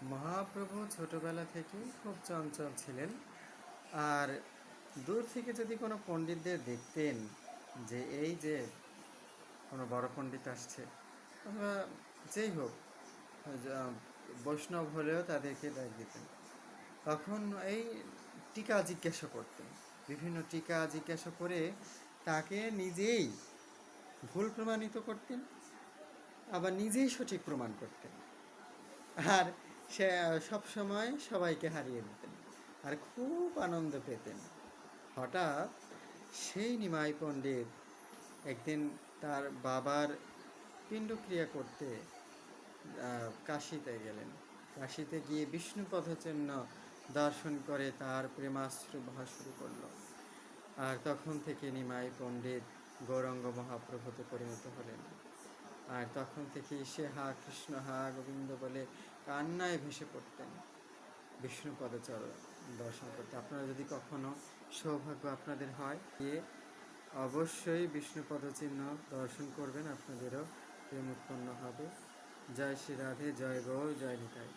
মহাপ্রভু ছোটবেলা থেকেই খুব চঞ্চল ছিলেন। আর দূর থেকে যদি কোনো পণ্ডিতদের দেখতেন যে এই যে কোনো বড় পণ্ডিত আসছে, অথবা যেই হোক, যা- বৈষ্ণব হলেও তাদেরকে ডাক দিতেন। তখন এই টিকা জিজ্ঞাসা করতেন, বিভিন্ন টিকা জিজ্ঞাসা করে তাকে নিজেই ভুল প্রমাণিত করতেন, আবার নিজেই সঠিক প্রমাণ করতেন। আর সে সব সময় সবাইকে হারিয়ে দিতেন আর খুব আনন্দ পেতেন। হঠাৎ সেই নিমাই পণ্ডিত একদিন তার বাবার পিণ্ডক্রিয়া করতে কাশিতে গেলেন। কাশিতে গিয়ে বিষ্ণুপদচিহ্ন দর্শন করে তার প্রেমাশ্রু বহা শুরু করলো। আর তখন থেকে নিমাই পণ্ডিত গৌরাঙ্গ মহাপ্রভুতে পরিণত হলেন। আর তখন থেকেই সে হা কৃষ্ণ হা গোবিন্দ বলে কান্নায় ভেসে পড়তেন বিষ্ণুপদচর দর্শন করতে। আপনারা যদি কখনো সৌভাগ্য আপনাদের হয়, গিয়ে অবশ্যই বিষ্ণুপদ চিহ্ন দর্শন করবেন, আপনাদেরও প্রেম উৎপন্ন হবে। জয় শ্রী রাধে, জয় গৌর, জয় নিতাই।